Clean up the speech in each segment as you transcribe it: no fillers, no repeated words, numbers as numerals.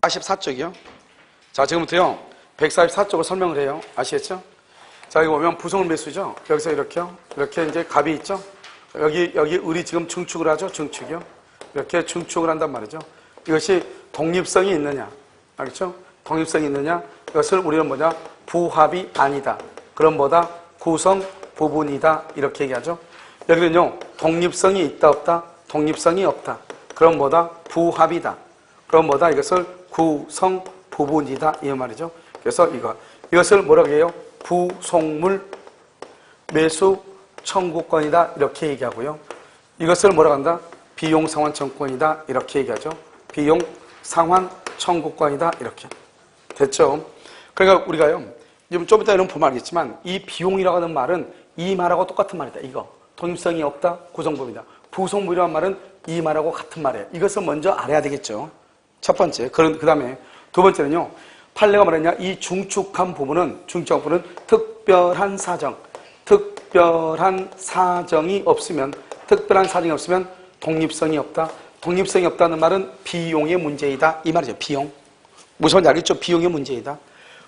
144쪽이요. 자, 지금부터요. 144쪽을 설명을 해요. 아시겠죠? 자, 여기 보면 부속물 매수죠. 여기서 이렇게요. 이렇게 이제 갑이 있죠. 여기 을이 지금 증축을 하죠. 증축이요. 이렇게 증축을 한단 말이죠. 이것이 독립성이 있느냐. 알겠죠? 독립성이 있느냐. 이것을 우리는 뭐냐? 부합이 아니다. 그럼 뭐다? 구성 부분이다. 이렇게 얘기하죠. 여기는요. 독립성이 있다 없다? 독립성이 없다. 그럼 뭐다? 부합이다. 그럼 뭐다? 이것을 구성 부분이다. 이 말이죠. 그래서 이것을 뭐라고 해요? 부속물 매수 청구권이다. 이렇게 얘기하고요. 이것을 뭐라고 한다? 비용 상환 청구권이다. 이렇게 얘기하죠. 비용 상환 청구권이다. 이렇게. 됐죠? 그러니까 우리가요. 좀 이따 이런 보면 알겠지만 이 비용이라고 하는 말은 이 말하고 똑같은 말이다. 이거. 독립성이 없다. 구성부분이다. 부속물이라는 말은 이 말하고 같은 말이에요. 이것을 먼저 알아야 되겠죠. 첫 번째. 그 다음에 두 번째는요. 판례가 말했냐? 이 중축한 부분은 특별한 사정이 없으면 독립성이 없다. 독립성이 없다는 말은 비용의 문제이다. 이 말이죠. 비용. 무슨 말인지 알겠죠? 비용의 문제이다.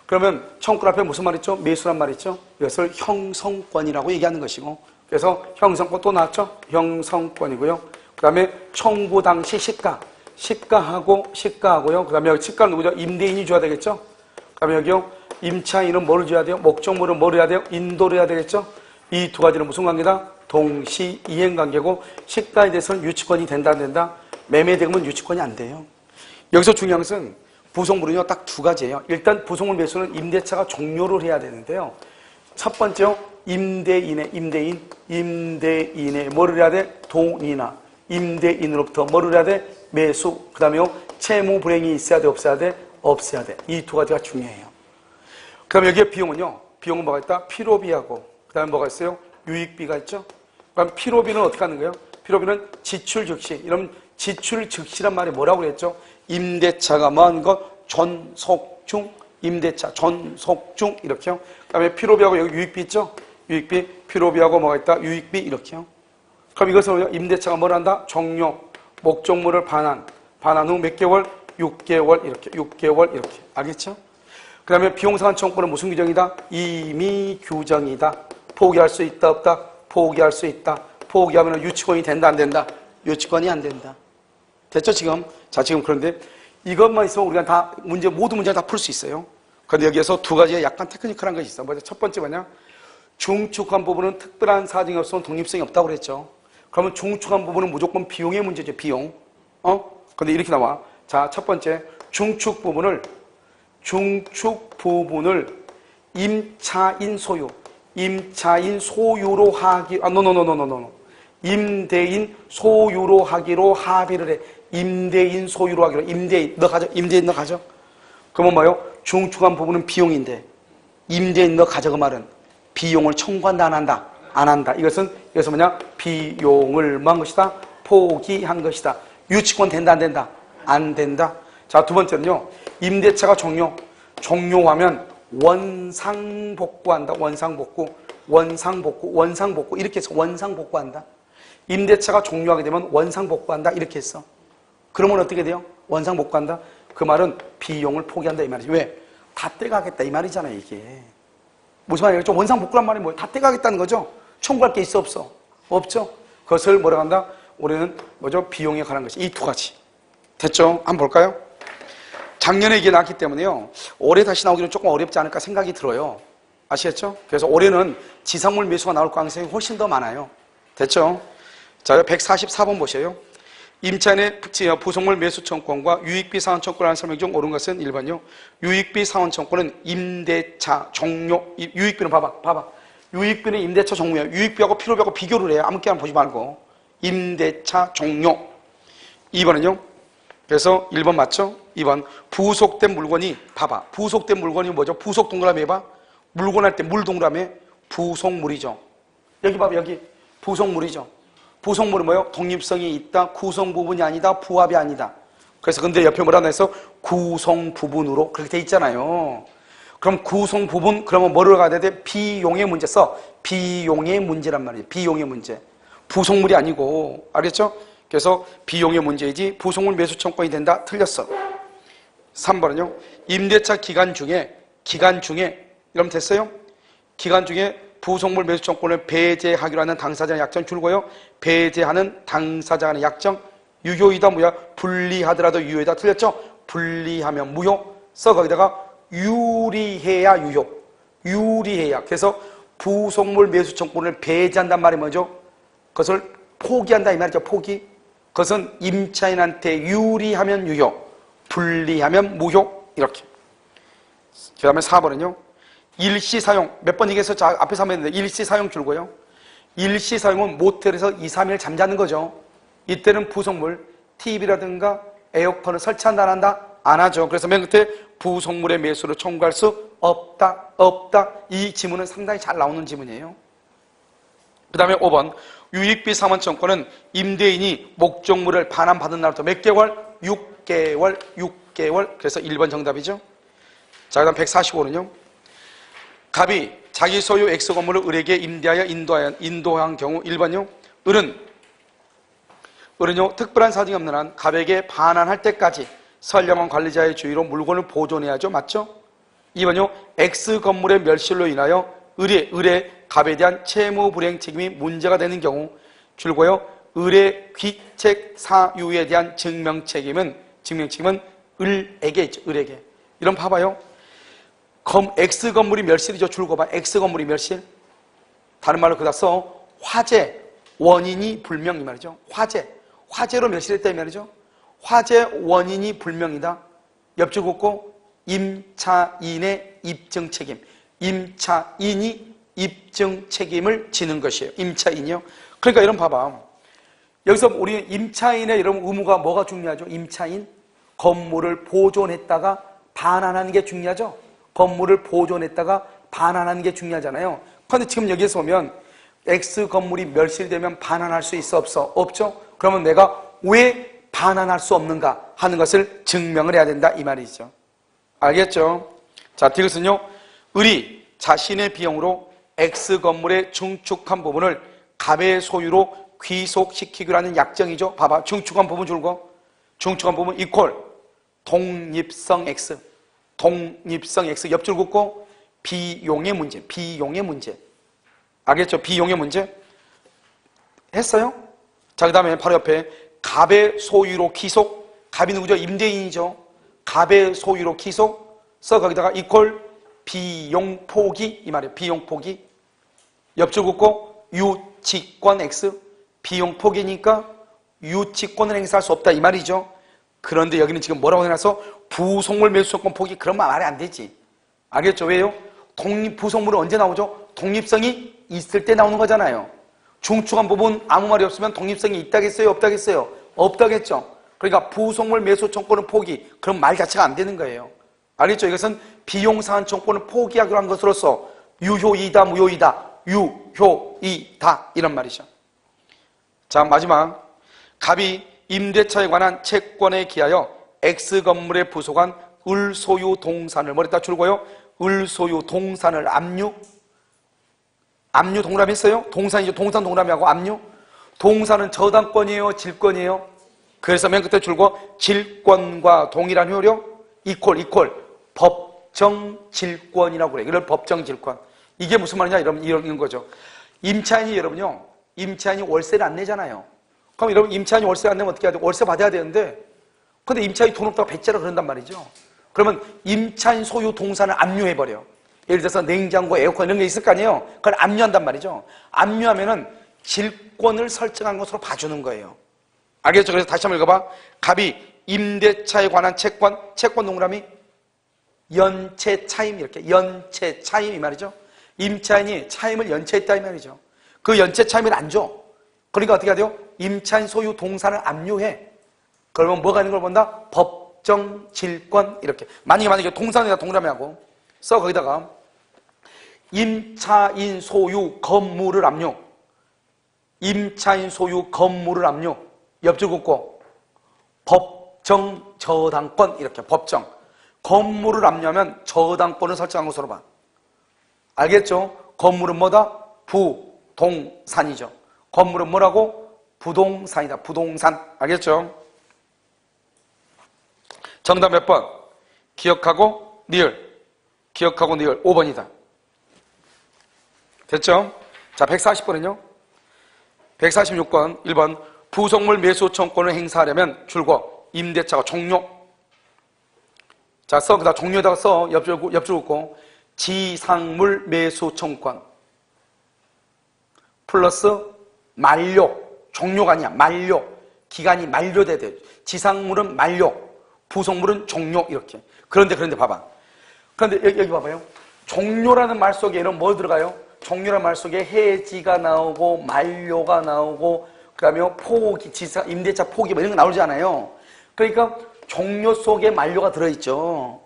그러면 청구권 앞에 무슨 말 있죠? 매수란 말 있죠? 이것을 형성권이라고 얘기하는 것이고, 그래서 형성권 또 나왔죠? 형성권이고요. 그 다음에 청구 당시 시가하고요. 그 다음에 여기 시가는 누구죠? 임대인이 줘야 되겠죠? 그 다음에 여기요. 임차인은 뭐를 줘야 돼요? 목적물은 뭐를 해야 돼요? 인도를 해야 되겠죠? 이 두 가지는 무슨 관계다? 동시 이행 관계고, 시가에 대해서는 유치권이 된다 안 된다? 매매대금은 유치권이 안 돼요. 여기서 중요한 것은 부속물은요, 딱 두 가지예요. 일단 부속물 매수는 임대차가 종료를 해야 되는데요. 첫 번째요, 임대인의 뭐를 해야 돼? 동의나 임대인으로부터 뭐를 해야 돼? 매수. 그 다음에요, 채무 불이행이 있어야 돼? 없어야 돼? 없어야 돼. 이 두 가지가 중요해요. 그 다음에 여기에 비용은요, 비용은 뭐가 있다? 필요비하고, 그 다음에 뭐가 있어요? 유익비가 있죠? 그럼 필요비는 어떻게 하는 거예요? 필요비는 지출 즉시. 이런 지출 즉시란 말이 뭐라고 그랬죠? 임대차가 뭐하는 거? 전속 중. 임대차, 전속 중. 이렇게요. 그 다음에 필요비하고 여기 유익비 있죠? 유익비, 필요비하고 뭐가 있다? 유익비. 이렇게요. 그럼 이것은 임대차가 뭘 한다? 종료. 목적물을 반환 후 몇 개월? 6개월. 이렇게. 6개월. 이렇게. 알겠죠? 그 다음에 비용상환 청구권은 무슨 규정이다? 임의 규정이다. 포기할 수 있다, 없다? 포기할 수 있다. 포기하면 유치권이 된다, 안 된다? 유치권이 안 된다. 됐죠, 지금? 자, 지금 그런데 이것만 있으면 우리가 다 모든 문제를 다 풀 수 있어요. 그런데 여기에서 두 가지의 약간 테크니컬한 것이 있어. 먼저 첫 번째 뭐냐? 중축한 부분은 특별한 사정이 없으면 독립성이 없다고 그랬죠. 그러면 중축한 부분은 무조건 비용의 문제죠, 비용. 근데 이렇게 나와. 자, 첫 번째. 중축 부분을 임차인 소유로 임대인 소유로 하기로 합의를 해. 임대인 소유로 하기로. 임대인 너 가져. 그러면 뭐요? 중축한 부분은 비용인데 임대인 너 가져. 그 말은 비용을 청구한다 안 한다. 이것은 뭐냐? 비용을 뭐 한 것이다? 포기한 것이다. 유치권 된다 안 된다? 안 된다. 자, 두 번째는요. 임대차가 종료하면 원상복구한다. 원상복구 이렇게 해서 원상복구한다. 임대차가 종료하게 되면 원상복구한다. 이렇게 했어. 그러면 어떻게 돼요? 원상복구한다. 그 말은 비용을 포기한다 이 말이지. 왜? 다 떼가겠다 이 말이잖아요, 이게. 무슨 말이에요? 원상복구란 말이 뭐예요? 다 떼가겠다는 거죠? 청구할 게 있어 없어? 없죠? 그것을 뭐라고 한다? 우리는 뭐죠? 비용에 관한 것이 이 두 가지. 됐죠? 한번 볼까요? 작년에 이게 나왔기 때문에요. 올해 다시 나오기는 조금 어렵지 않을까 생각이 들어요. 아시겠죠? 그래서 올해는 지상물 매수가 나올 가능성이 훨씬 더 많아요. 됐죠? 자, 144번 보세요. 임차인의 부속물 매수 청구권과 유익비 상환 청구권이라는 설명 중 옳은 것은 1번요. 유익비 상환 청구권은 임대차 종료. 유익비는 봐봐. 유익비는 임대차 종료예요. 유익비하고 필요비하고 비교를 해요. 아무 게나 보지 말고. 임대차 종료. 2번은요. 그래서 1번 맞죠? 2번 부속된 물건이 봐봐. 부속된 물건이 뭐죠? 부속 동그라미 해봐. 물건 할 때 물 동그라미 부속물이죠. 여기 봐봐. 여기 부속물이죠. 부속물은 뭐예요? 독립성이 있다. 구성 부분이 아니다. 부합이 아니다. 그래서 근데 옆에 뭐라 해서 구성 부분으로 그렇게 돼 있잖아요. 그럼 구성 부분 그러면 뭐를 가야 돼? 비용의 문제 써. 비용의 문제란 말이에요. 비용의 문제. 부속물이 아니고 알겠죠? 그래서 비용의 문제이지 부속물 매수 청구권이 된다. 틀렸어. 3번은요. 임대차 기간 중에 이러면 됐어요? 기간 중에 부속물 매수 청구권을 배제하기로 하는 당사자의 약정 줄고요. 배제하는 당사자의 약정 유효이다 무효. 불리하더라도 유효이다. 틀렸죠? 불리하면 무효. 써 거기다가 유리해야 유효. 유리해야. 그래서 부속물 매수 청구권을 배제한단 말이 뭐죠? 그것을 포기한다 이 말이죠. 포기. 그것은 임차인한테 유리하면 유효, 불리하면 무효. 이렇게. 그 다음에 4번은요. 일시사용. 몇 번 얘기해서 앞에서 한번 했는데 일시사용 줄고요. 일시사용은 모텔에서 2, 3일 잠자는 거죠. 이때는 부속물, TV라든가 에어컨을 설치한다 안 한다? 안 하죠. 그래서 맨 끝에 부속물의 매수를 청구할 수 없다. 이 지문은 상당히 잘 나오는 지문이에요. 그 다음에 5번. 유익비 상환청구는 임대인이 목적물을 반환받은 날부터 몇 개월? 6개월. 그래서 1번 정답이죠. 자, 그 다음 145는요. 갑이 자기 소유 X 건물을 을에게 임대하여 인도한 경우 1번요. 을은요. 특별한 사정이 없는 한 갑에게 반환할 때까지 선량한 관리자의 주의로 물건을 보존해야죠. 맞죠? 2번요. X 건물의 멸실로 인하여 을의 갑에 대한 채무 불이행 책임이 문제가 되는 경우 줄고요. 을의 귀책 사유에 대한 증명 책임은 을에게 있죠. 을에게. 이런 봐봐요. X 건물이 멸실이죠. 줄고 봐. X 건물이 멸실. 다른 말로 그다 써. 화재 원인이 불명 이 말이죠. 화재로 멸실했다 이 말이죠. 화재 원인이 불명이다. 옆줄 긋고 임차인의 입증 책임. 임차인이 입증 책임을 지는 것이에요. 임차인이요. 그러니까 이런 봐봐. 여기서 우리 임차인의 여러분 의무가 뭐가 중요하죠? 임차인 건물을 보존했다가 반환하는 게 중요하죠. 건물을 보존했다가 반환하는 게 중요하잖아요. 그런데 지금 여기에서 보면 X 건물이 멸실되면 반환할 수 있어 없어? 없죠. 그러면 내가 왜 반환할 수 없는가 하는 것을 증명을 해야 된다 이 말이죠. 알겠죠? 자, 디귿은요. 을이 자신의 비용으로 X 건물의 중축한 부분을 갑의 소유로 귀속시키기로 하는 약정이죠. 봐봐. 중축한 부분 줄고 중축한 부분 이퀄 독립성 X 옆줄 긋고 비용의 문제 알겠죠? 비용의 문제 했어요? 자, 그 다음에 바로 옆에 갑의 소유로 귀속. 갑이 누구죠? 임대인이죠. 갑의 소유로 귀속 써 거기다가 이퀄 비용 포기 이 말이에요. 비용 포기. 옆줄 긋고 유치권 X. 비용 포기니까 유치권을 행사할 수 없다 이 말이죠. 그런데 여기는 지금 뭐라고 해놔서 부속물 매수권 포기. 그런 말 말이 안 되지. 알겠죠? 왜요? 부속물은 언제 나오죠? 독립성이 있을 때 나오는 거잖아요. 중축한 부분 아무 말이 없으면 독립성이 있다겠어요? 없다겠어요? 없다겠죠. 그러니까 부속물 매수 청구는 포기. 그럼 말 자체가 안 되는 거예요. 알겠죠? 이것은 비용 상환 청구는 포기하기로 한 것으로서 유효이다 무효이다. 유효이다 이런 말이죠. 자, 마지막. 갑이 임대차에 관한 채권에 기하여 X 건물에 부속한 을 소유 동산을 뭐랬다 줄고요. 을 소유 동산을 압류 동그라미 했어요? 동산이죠. 동산 동그라미하고 압류. 동산은 저당권이에요? 질권이에요? 그래서 맨 끝에 줄고 질권과 동일한 효력 이퀄 법정질권이라고 그래. 이걸 법정질권. 이게 무슨 말이냐? 이런 거죠. 임차인이 여러분요. 임차인이 월세를 안 내잖아요. 그럼 여러분 임차인이 월세 안 내면 어떻게 해야 돼? 월세 받아야 되는데 근데 임차인이 돈 없다고 배째라 그런단 말이죠. 그러면 임차인 소유 동산을 압류해버려. 예를 들어서 냉장고, 에어컨 이런 게 있을 거 아니에요. 그걸 압류한단 말이죠. 압류하면은 질권을 설정한 것으로 봐주는 거예요. 알겠죠? 그래서 다시 한번 읽어봐. 갑이 임대차에 관한 채권 동그라미 연체 차임 이렇게 연체 차임 이 말이죠. 임차인이 차임을 연체했다 이 말이죠. 그 연체 차임을 안 줘. 그러니까 어떻게 해야 돼요? 임차인 소유 동산을 압류해. 그러면 뭐가 있는 걸 본다? 법정질권 이렇게. 만약에 동산에다 동그라미하고 써 거기다가 임차인 소유 건물을 압류. 임차인 소유 건물을 압류. 옆줄 긋고 법정 저당권 이렇게 법정. 건물을 압류하면 저당권을 설정한 것으로 봐. 알겠죠? 건물은 뭐다? 부동산이죠. 건물은 뭐라고? 부동산이다. 부동산. 알겠죠? 정답 몇 번? 기억하고 니을. 기억하고 니을 5번이다. 됐죠? 자, 140번은요. 146번 1번 부속물 매수 청구권을 행사하려면 줄거 임대차가 종료. 자, 써. 그다음 종료에다가 써. 옆줄 긋고 지상물 매수 청구권 플러스 만료. 종료가 아니야. 만료. 기간이 만료돼야 돼. 지상물은 만료, 부속물은 종료 이렇게. 그런데 봐봐. 그런데 여기 봐봐요. 종료라는 말 속에는 뭐 들어가요? 종료라는 말 속에 해지가 나오고 만료가 나오고 그다음에 포기, 임대차 포기 뭐 이런 거 나오지 않아요. 그러니까 종료 속에 만료가 들어있죠.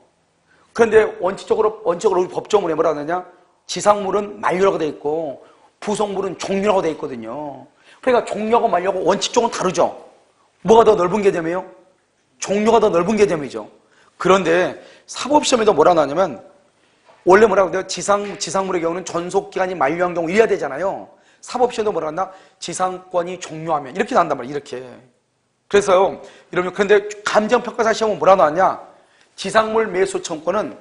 그런데 원칙적으로 우리 법조문에 뭐라고 하느냐? 지상물은 만료라고 돼 있고 부속물은 종료라고 돼 있거든요. 그러니까 종료하고 만료하고 원칙적으로 다르죠. 뭐가 더 넓은 개념이에요? 종료가 더 넓은 개념이죠. 그런데 사법시험에도 뭐라고 나오냐면 원래 뭐라고 해요? 지상물의 경우는 전속기간이 만료한 경우 이래야 되잖아요. 사법시험도 뭐라고 한다? 지상권이 종료하면 이렇게 나온단 말이에요. 이렇게. 그래서요. 이러면 근데 감정평가사 시험은 뭐라고 나왔냐? 지상물 매수 청구권은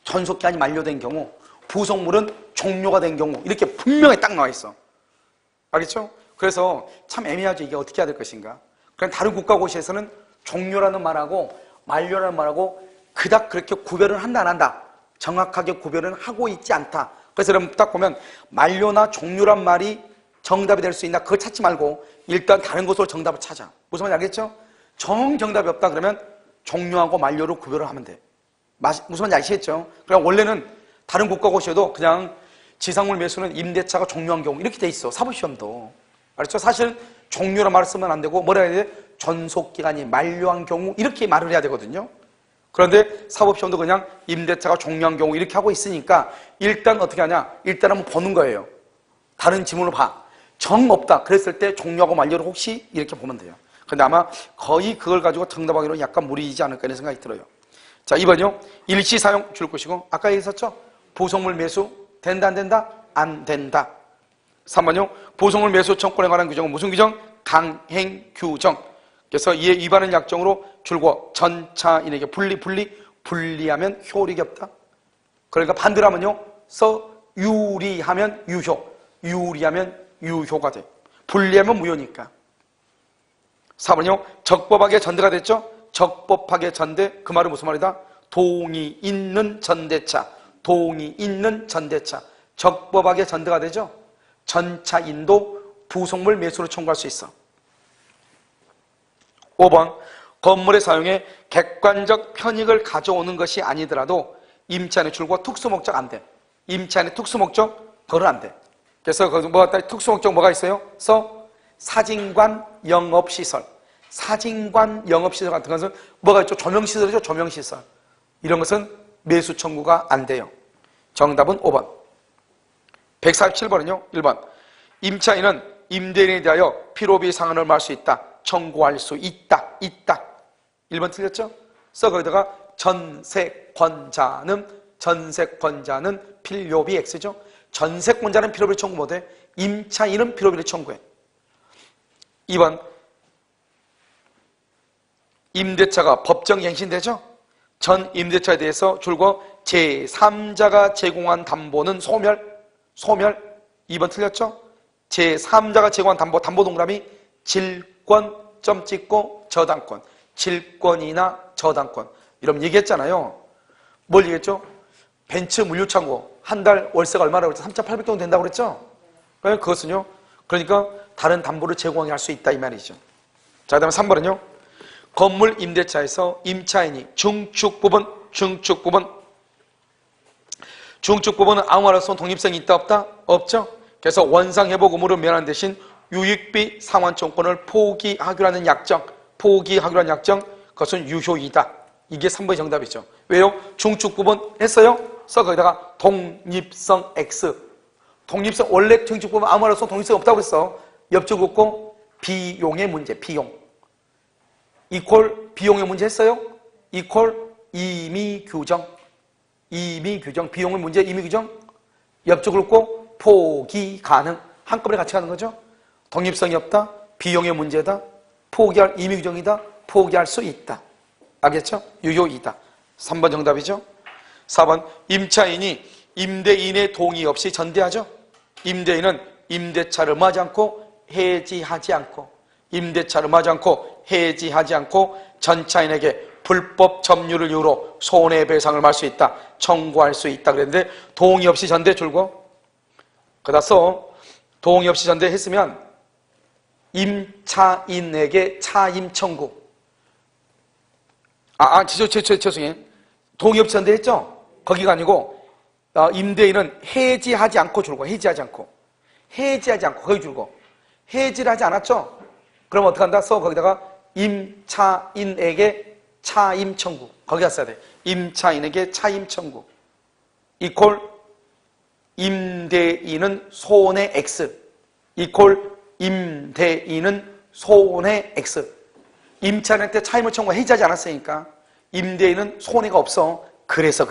전속기간이 만료된 경우, 부속물은 종료가 된 경우 이렇게 분명히 딱 나와 있어. 알겠죠? 그래서 참 애매하죠. 이게 어떻게 해야 될 것인가. 그럼 다른 국가고시에서는 종료라는 말하고 만료라는 말하고 그닥 그렇게 구별을 한다 안 한다. 정확하게 구별은 하고 있지 않다. 그래서 여러분 딱 보면 만료나 종료란 말이 정답이 될 수 있나 그거 찾지 말고 일단 다른 것으로 정답을 찾아. 무슨 말인지 알겠죠? 정답이 없다 그러면 종료하고 만료로 구별을 하면 돼. 무슨 말인지 아시겠죠? 그럼 원래는 다른 국가고시에도 그냥 지상물 매수는 임대차가 종료한 경우 이렇게 돼 있어. 사법시험도. 알았죠? 사실 종료란 말을 쓰면 안 되고 뭐라 해야 돼? 전속기간이 만료한 경우 이렇게 말을 해야 되거든요. 그런데 사법시험도 그냥 임대차가 종료한 경우 이렇게 하고 있으니까 일단 어떻게 하냐? 일단 한번 보는 거예요. 다른 지문을 봐. 정 없다. 그랬을 때 종료하고 만료를 혹시 이렇게 보면 돼요. 근데 아마 거의 그걸 가지고 정답하기로 약간 무리이지 않을까 이런 생각이 들어요. 자, 2번이요. 일시사용 줄 것이고 아까 얘기했었죠? 부속물 매수 된다 안 된다? 안 된다. 3번이요. 부속물 매수 청구권에 관한 규정은 무슨 규정? 강행 규정. 그래서 이에 위반하는 약정으로 줄고 전차인에게 분리하면 효력이 없다. 그러니까 반대로 하면요. 유리하면 유효하면 유효가 돼. 분리하면 무효니까. 4번이요. 적법하게 전대가 됐죠? 적법하게 전대. 그 말은 무슨 말이다? 동의 있는 전대차. 적법하게 전대가 되죠? 전차인도 부속물 매수로 청구할 수 있어. 5번. 건물의 사용에 객관적 편익을 가져오는 것이 아니더라도 임차인의 줄과 특수목적 안 돼. 임차인의 특수목적 그건 안 돼. 그래서 특수목적 뭐가 있어요? 사진관 영업시설. 사진관 영업시설 같은 것은 뭐가 있죠? 조명시설이죠. 조명시설. 이런 것은 매수 청구가 안 돼요. 정답은 5번. 147번은요. 1번. 임차인은 임대인에 대하여 필요비 상한을 말할 수 있다. 청구할 수 있다. 1번 틀렸죠? 거기다가 전세권자는 필요비 X죠? 전세권자는 필요비를 청구 못해. 임차인은 필요비를 청구해. 2번. 임대차가 법정갱신되죠? 전 임대차에 대해서 줄거 제3자가 제공한 담보는 소멸. 2번 틀렸죠? 제3자가 제공한 담보 동그라미 질권 점 찍고 저당권. 질권이나 저당권. 여러분 얘기했잖아요. 뭘 얘기했죠? 벤츠 물류창고 한 달 월세가 얼마라고 그랬죠? 3,800 정도 된다고 그랬죠? 그것은요. 그러니까 다른 담보를 제공할 수 있다 이 말이죠. 자, 그다음에 3번은요. 건물 임대차에서 임차인이 중축부분 중축부분은 아무 말로서 독립성이 있다 없다? 없죠. 그래서 원상회복 의무를 면한 대신 유익비 상환청구권을 포기하기로 하는 약정, 그것은 유효이다. 이게 3번의 정답이죠. 왜요? 중축부분 했어요? 거기다가 독립성 X. 독립성, 원래 중축부분 아무 말로서 독립성이 없다고 했어. 옆줄 긋고 비용의 문제, 비용. 이퀄 비용의 문제 했어요? 이퀄 임의규정. 비용의 문제, 임의규정. 옆줄 긋고 포기 가능. 한꺼번에 같이 가는 거죠. 독립성이 없다. 비용의 문제다. 포기할 임의규정이다. 포기할 수 있다. 알겠죠? 유효이다. 3번 정답이죠. 4번 임차인이 임대인의 동의 없이 전대하죠. 임대인은 임대차를 뭐하지 않고 해지하지 않고 임대차를 뭐하지 않고 해지하지 않고 전차인에게 불법 점유를 이유로 손해배상을 받을 수 있다. 청구할 수 있다 그랬는데 동의 없이 전대 줄고 그다서 동의 없이 전대했으면 임차인에게 차임 청구 죄송해요. 동의 없이 전대했죠? 거기가 아니고 임대인은 해지하지 않고 줄고 해지하지 않고 거기 줄고 해지를 하지 않았죠? 그럼 어떻게 한다? 거기다가 임차인에게 차임 청구 거기다 써야 돼. 임차인에게 차임 청구 이퀄 임대인은 손해 X 이퀄 임대인은 손해 X. 임차인한테 차임을 청구 해지하지 않았으니까 임대인은 손해가 없어. 그래서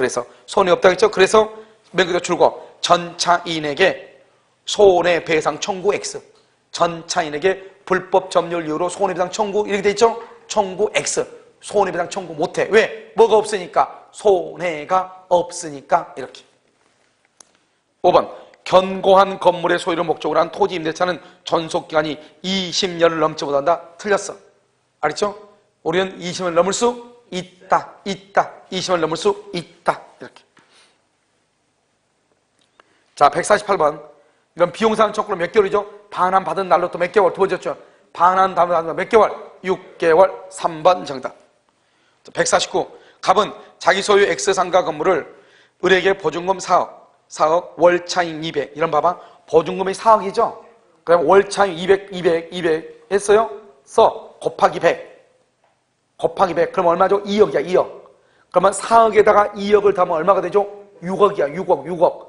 손해 없다 했죠. 그래서 맨 끝에 줄고 전차인에게 손해배상 청구 X. 전차인에게 불법 점유를 이유로 손해배상 청구 이렇게 돼 있죠. 청구 X. 손해배상 청구 못해. 왜? 뭐가 없으니까? 손해가 없으니까 이렇게. 5번 견고한 건물의 소유를 목적으로 한 토지 임대차는 전속기간이 20년을 넘지 못한다. 틀렸어. 알았죠? 우리는 20년을 넘을 수 있다. 20년을 넘을 수 있다. 이렇게. 자, 148번. 이건 비용상 청구로 몇 개월이죠? 반환 받은 날로 또 몇 개월? 두 번째죠. 반환 받은 날로 몇 개월? 6개월. 3번 정답. 149. 갑은 자기 소유 X상가 건물을 을에게 보증금 4억, 월차임 200. 이런 봐봐. 보증금이 4억이죠? 그럼 월차임 200 했어요? 곱하기 100. 그럼 얼마죠? 2억이야, 2억. 그러면 4억에다가 2억을 더하면 얼마가 되죠? 6억이야, 6억.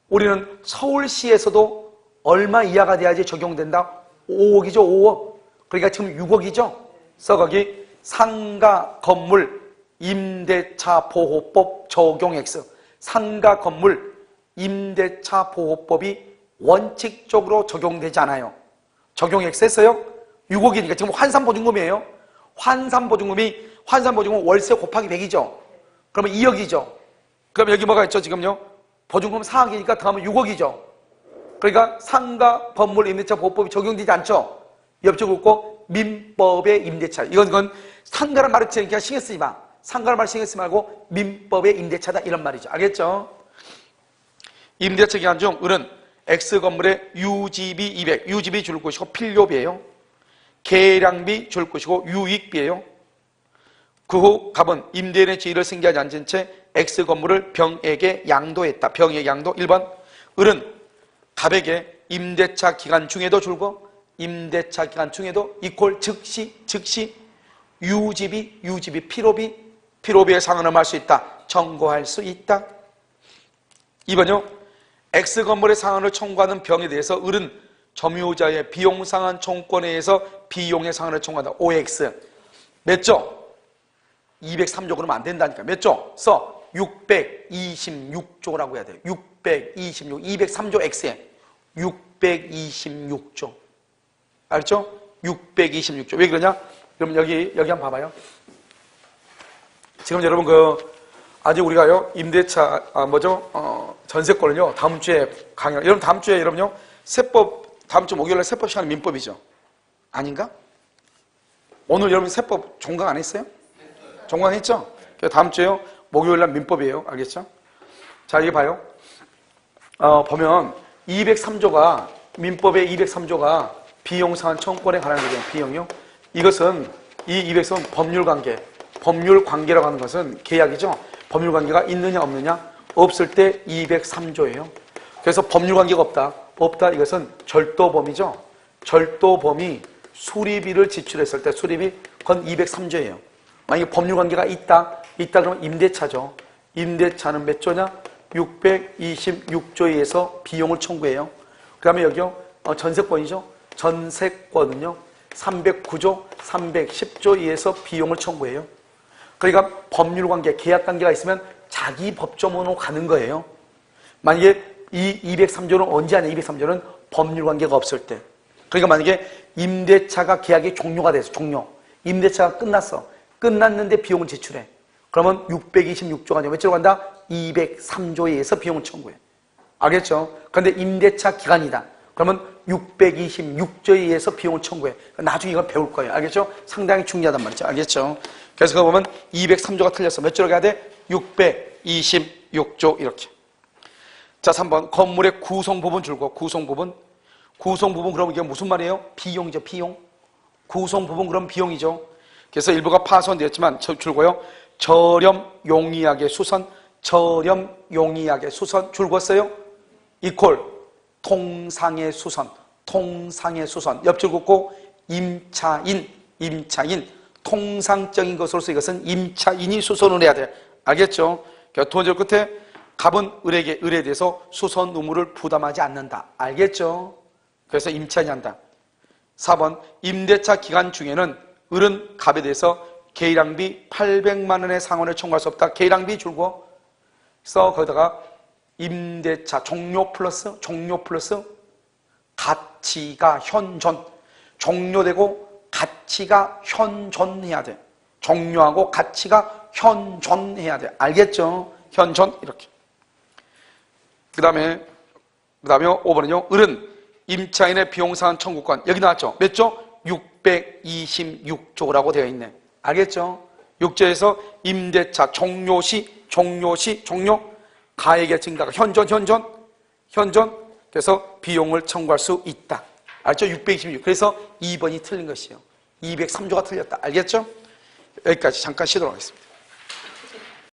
우리는 서울시에서도 얼마 이하가 돼야지 적용된다? 5억이죠, 5억. 그러니까 지금 6억이죠? 거기 상가 건물 임대차 보호법 적용 X. 상가 건물 임대차 보호법이 원칙적으로 적용되지 않아요. 적용 X 했어요? 6억이니까 지금 환산보증금이에요. 환산보증금은 월세 곱하기 100이죠. 그러면 2억이죠. 그럼 여기 뭐가 있죠? 지금요? 보증금 4억이니까 더하면 6억이죠. 그러니까 상가 건물 임대차 보호법이 적용되지 않죠. 옆쪽으로 고 민법의 임대차. 이건 상가란 말을 그냥 신경 쓰지 마. 상가란 말을 신경 쓰지 말고 민법의 임대차다 이런 말이죠. 알겠죠? 임대차 기간 중 을은 X 건물에 유지비 200, 유지비 줄 것이고 필요비예요. 계량비 줄 것이고 유익비예요. 그 후 갑은 임대인의 지위를 승계하지 않은 채 X 건물을 병에게 양도했다. 병에게 양도. 1번 을은 갑에게 임대차 기간 중에도 줄고 임대차 기간 중에도 이퀄 즉시 유지비 필요비의 상환을 할 수 있다. 청구할 수 있다. 2번요. X 건물의 상환을 청구하는 병에 대해서 을은 점유자의 비용 상환 청구권에 의해서 비용의 상환을 청구한다. OX. 몇 조? 203조 그러면 안 된다니까. 몇 조? 626조라고 해야 돼요. 203조 X에 626조. 알죠? 626조. 왜 그러냐? 그럼 여기 한번 봐봐요. 지금 여러분 아직 우리가요 임대차 전세권을요 다음 주에 강의. 여러분 다음 주에 여러분요 세법 다음 주 목요일에 세법 시간 민법이죠. 아닌가? 오늘 여러분 세법 종강 안 했어요? 종강했죠? 다음 주에요 목요일날 민법이에요. 알겠죠? 자 이게 봐요. 보면 203조가 민법의 203조가 비용상환 청구권에 관한 거죠. 비용이요. 이것은 이 203은 법률관계. 법률관계라고 하는 것은 계약이죠. 법률관계가 있느냐 없느냐 없을 때 203조예요. 그래서 법률관계가 없다. 이것은 절도범이죠. 절도범이 수리비를 지출했을 때 수리비 그건 203조예요. 만약에 법률관계가 있다 그러면 임대차죠. 임대차는 몇 조냐? 626조에 의해서 비용을 청구해요. 그 다음에 여기요 전세권이죠. 전세권은요 309조, 310조에 의해서 비용을 청구해요. 그러니까 법률관계, 계약관계가 있으면 자기 법조문으로 가는 거예요. 만약에 이 203조는 언제 하냐? 203조는 법률관계가 없을 때. 그러니까 만약에 임대차가 계약이 종료가 돼서 임대차가 끝났는데 비용을 지출해. 그러면 626조가 아니라 몇조로 간다? 203조에 의해서 비용을 청구해. 알겠죠? 그런데 임대차 기간이다. 그러면 626조에 의해서 비용을 청구해. 나중에 이걸 배울 거예요. 알겠죠? 상당히 중요하단 말이죠. 알겠죠? 그래서 그거 보면 203조가 틀렸어. 몇 조로 가야 돼? 626조 이렇게. 자, 3번 건물의 구성 부분 줄거. 구성 부분. 구성 부분 그럼 이게 무슨 말이에요? 비용이죠. 비용. 구성 부분 그럼 비용이죠. 그래서 일부가 파손되었지만 줄거요. 저렴 용이하게 수선. 저렴 용이하게 수선 줄거어요. 이퀄 통상의 수선. 통상의 수선. 옆줄 긋고 임차인. 임차인. 통상적인 것으로서 이것은 임차인이 수선을 해야 돼. 알겠죠? 두 번째 끝에 갑은 을에게 을에 대해서 수선 의무를 부담하지 않는다. 알겠죠? 그래서 임차인이 한다. 4번 임대차 기간 중에는 을은 갑에 대해서 계량비 800만 원의 상환을 청구할 수 없다. 계량비 줄고 그래서 거기다가 임대차 종료 플러스 가치가 현존. 종료되고 가치가 현존해야 돼. 종료하고 가치가 현존해야 돼. 알겠죠? 현존 이렇게. 그 다음에 5번은요. 을은 임차인의 비용상환 청구권. 여기 나왔죠? 몇 조? 626조라고 되어 있네. 알겠죠? 6조에서 임대차 종료 가액의 증가가 현존. 그래서 비용을 청구할 수 있다. 알죠? 626. 그래서 2번이 틀린 것이에요. 203조가 틀렸다. 알겠죠? 여기까지 잠깐 쉬도록 하겠습니다.